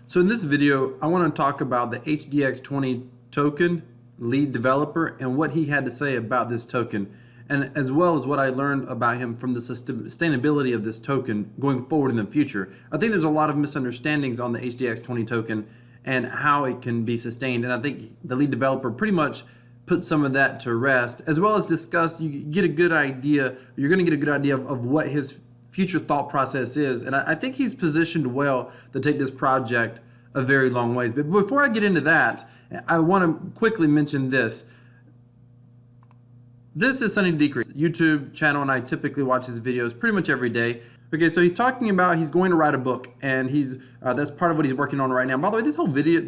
So in this video, I want to talk about the HDX20 token lead developer and what he had to say about this token, and as well as what I learned about him from the sustainability of this token going forward in the future. I think there's a lot of misunderstandings on the HDX20 token and how it can be sustained, and I think the lead developer pretty much put some of that to rest, as well as discuss, you get a good idea, you're going to get a good idea of what his future thought process is, and I think he's positioned well to take this project a very long ways. But before I get into that, I want to quickly mention this. This is Sunny Decrease YouTube channel, and I typically watch his videos pretty much every day. Okay, so he's talking about he's going to write a book, and he's that's part of what he's working on right now. By the way, this whole video,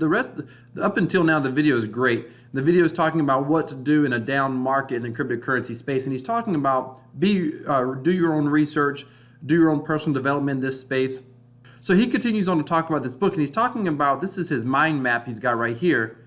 up until now, the video is great. The video is talking about what to do in a down market in the cryptocurrency space, and he's talking about do your own research, do your own personal development in this space. So he continues on to talk about this book, and he's talking about, this is his mind map he's got right here.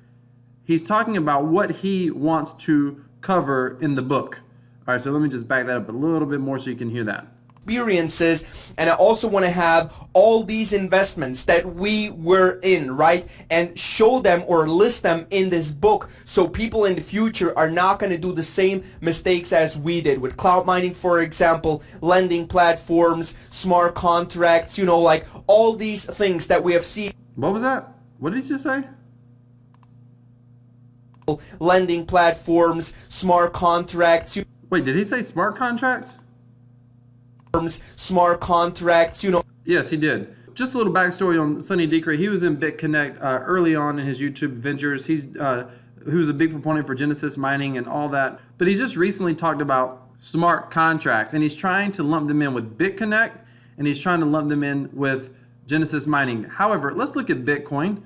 He's talking about what he wants to cover in the book. All right, so let me just back that up a little bit more so you can hear that. Experiences, and I also want to have all these investments that we were in, right, and show them or list them in this book so people in the future are not going to do the same mistakes as we did with cloud mining, for example, lending platforms, smart contracts, you know, like all these things that we have seen. What was that? What did you just say? Lending platforms, smart contracts. Wait, did he say smart contracts? Smart contracts, you know. Yes, he did. Just a little backstory on Sunny Decrease. He was in BitConnect early on in his YouTube ventures. He was a big proponent for Genesis mining and all that. But he just recently talked about smart contracts, and he's trying to lump them in with BitConnect, and he's trying to lump them in with Genesis mining. However, let's look at Bitcoin.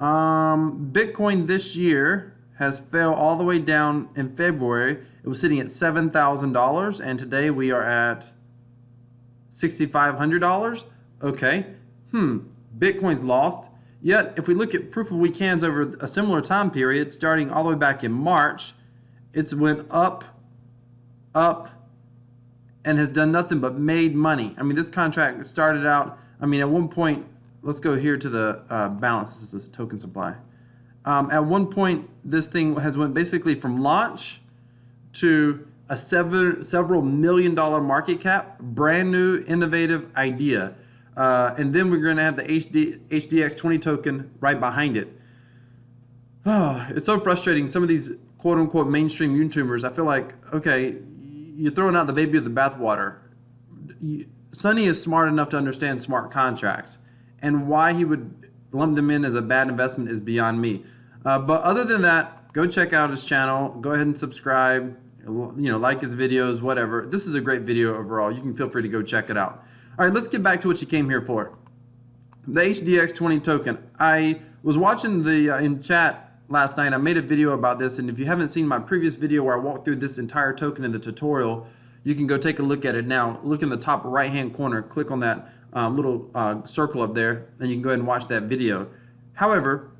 Bitcoin this year has fell all the way down in February. It was sitting at $7,000, and today we are at $6,500. Okay. Bitcoin's lost. Yet, if we look at proof of week hands over a similar time period, starting all the way back in March, it's went up, and has done nothing but made money. I mean, this contract started out, I mean, at one point, let's go here to the balance. This is token supply. At one point, this thing has went basically from launch to a several $million market cap, brand new innovative idea, and then we're going to have the HDX20 token right behind it. Oh, it's so frustrating. Some of these quote unquote mainstream YouTubers, I feel like, okay, you're throwing out the baby with the bathwater. Sunny is smart enough to understand smart contracts, and why he would lump them in as a bad investment is beyond me. But other than that, go check out his channel. Go ahead and subscribe. You know, like his videos, whatever. This is a great video overall. You can feel free to go check it out. All right, let's get back to what you came here for. The HDX20 token. I was watching the in chat last night. I made a video about this, and if you haven't seen my previous video where I walked through this entire token in the tutorial, you can go take a look at it now. Look in the top right-hand corner. Click on that little circle up there, and you can go ahead and watch that video. However,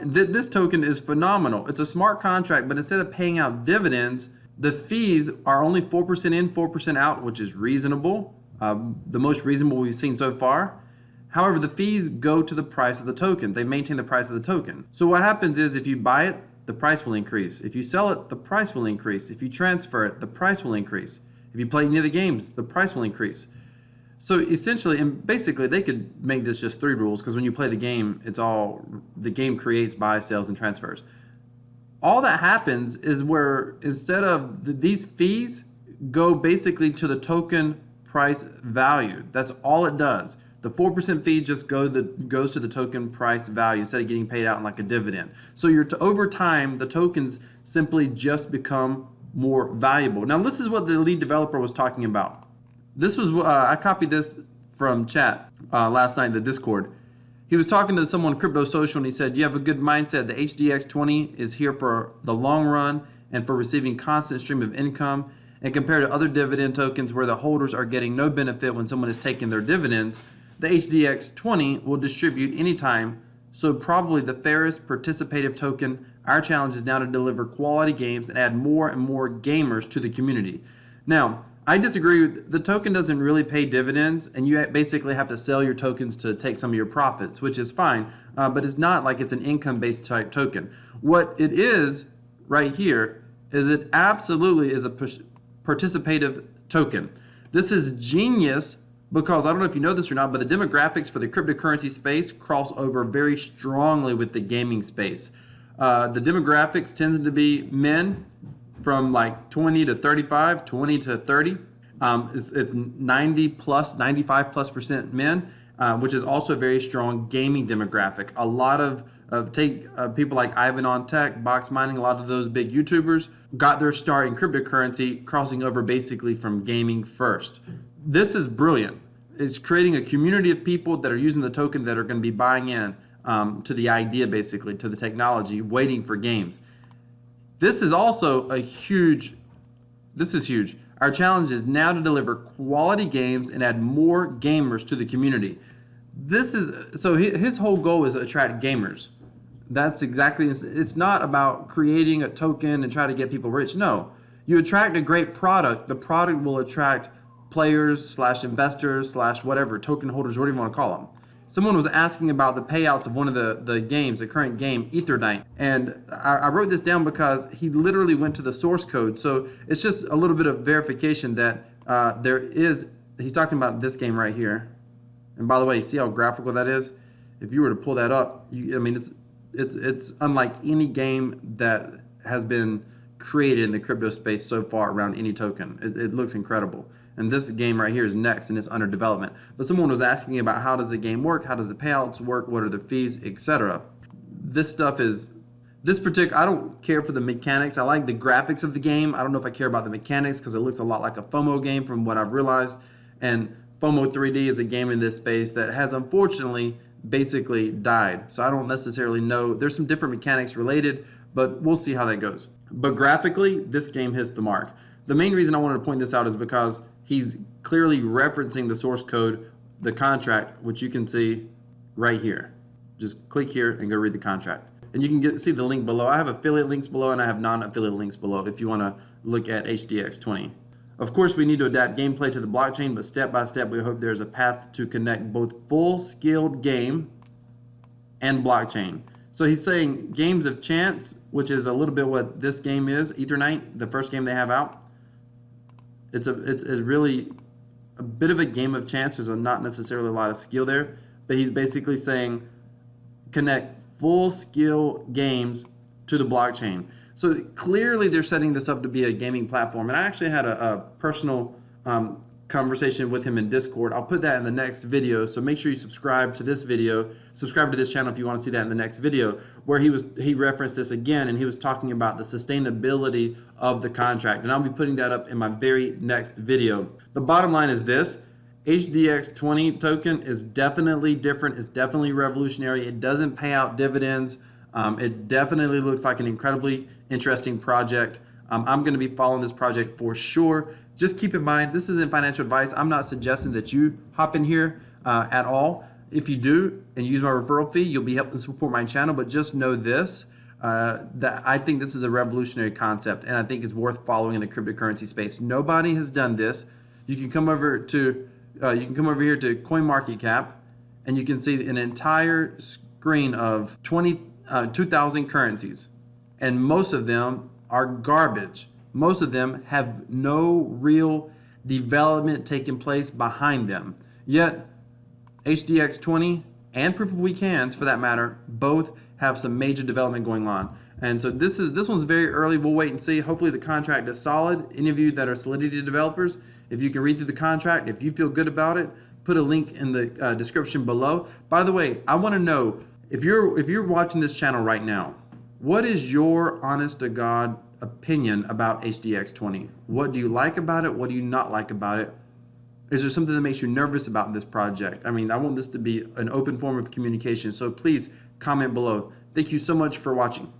this token is phenomenal. It's a smart contract, but instead of paying out dividends, the fees are only 4% in, 4% out, which is reasonable, the most reasonable we've seen so far. However, the fees go to the price of the token. They maintain the price of the token. So what happens is if you buy it, the price will increase. If you sell it, the price will increase. If you transfer it, the price will increase. If you play any of the games, the price will increase. So essentially, and basically, they could make this just 3 rules, because when you play the game, it's all, the game creates buys, sells, and transfers. All that happens is where instead of these fees go basically to the token price value. That's all it does. The 4% fee just goes to the token price value instead of getting paid out in like a dividend. So over time, the tokens simply just become more valuable. Now, this is what the lead developer was talking about. This was, I copied this from chat last night in the Discord. He was talking to someone on Crypto Social, and he said, you have a good mindset. The HDX20 is here for the long run and for receiving constant stream of income. And compared to other dividend tokens where the holders are getting no benefit when someone is taking their dividends, the HDX20 will distribute anytime. So probably the fairest participative token. Our challenge is now to deliver quality games and add more and more gamers to the community. Now, I disagree. The token doesn't really pay dividends, and you basically have to sell your tokens to take some of your profits, which is fine, but it's not like it's an income-based type token. What it is right here is it absolutely is a participative token. This is genius because I don't know if you know this or not, but the demographics for the cryptocurrency space cross over very strongly with the gaming space. The demographics tends to be men from like 20 to 35, 20 to 30. It's 90 plus, 95+% men, which is also a very strong gaming demographic. A lot of people like Ivan on Tech, Box Mining, a lot of those big YouTubers got their start in cryptocurrency, crossing over basically from gaming first. This is brilliant. It's creating a community of people that are using the token that are going to be buying in to the idea, basically, to the technology, waiting for games. This is also huge. Our challenge is now to deliver quality games and add more gamers to the community. So his whole goal is to attract gamers. That's exactly, it's not about creating a token and try to get people rich. No, you attract a great product. The product will attract players / investors / whatever, token holders, whatever you want to call them. Someone was asking about the payouts of one of the games, the current game, Ethernight. And I wrote this down because he literally went to the source code. So it's just a little bit of verification that he's talking about this game right here. And by the way, see how graphical that is? If you were to pull that up, it's unlike any game that has been created in the crypto space so far around any token. It looks incredible. And this game right here is next, and it's under development. But someone was asking about how does the game work, how does the payouts work, what are the fees, etc. This stuff is, I don't care for the mechanics. I like the graphics of the game. I don't know if I care about the mechanics because it looks a lot like a FOMO game from what I've realized. And FOMO 3D is a game in this space that has unfortunately basically died. So I don't necessarily know. There's some different mechanics related, but we'll see how that goes. But graphically, this game hits the mark. The main reason I wanted to point this out is because he's clearly referencing the source code, the contract, which you can see right here. Just click here and go read the contract. And you can see the link below. I have affiliate links below and I have non-affiliate links below if you want to look at HDX20. Of course, we need to adapt gameplay to the blockchain, but step by step, we hope there's a path to connect both full-scaled game and blockchain. So he's saying games of chance, which is a little bit what this game is, Ethernight, the first game they have out. It's really a bit of a game of chance. There's not necessarily a lot of skill there, but he's basically saying connect full skill games to the blockchain. So clearly they're setting this up to be a gaming platform. And I actually had a personal conversation with him in Discord. I'll put that in the next video. So make sure you subscribe to this video, subscribe to this channel if you want to see that in the next video, where he referenced this again, and he was talking about the sustainability of the contract. And I'll be putting that up in my very next video. The bottom line is this: HDX20 token is definitely different. It's definitely revolutionary. It doesn't pay out dividends. It definitely looks like an incredibly interesting project. I'm going to be following this project for sure. Just keep in mind, this isn't financial advice. I'm not suggesting that you hop in here at all. If you do and use my referral fee, you'll be helping support my channel. But just know this, that I think this is a revolutionary concept, and I think it's worth following in the cryptocurrency space. Nobody has done this. You can come over to here to CoinMarketCap, and you can see an entire screen of 2,000 currencies, and most of them are garbage. Most of them have no real development taking place behind them. Yet HDX20 and Proof of Weak Hands, for that matter, both have some major development going on. And so this one's very early. We'll wait and see. Hopefully the contract is solid. Any of you that are Solidity developers, if you can read through the contract, if you feel good about it, put a link in the description below. By the way, I want to know, if you're watching this channel right now, what is your honest to God opinion about HDX20? What do you like about it? What do you not like about it? Is there something that makes you nervous about this project? I mean, I want this to be an open form of communication, so please comment below. Thank you so much for watching.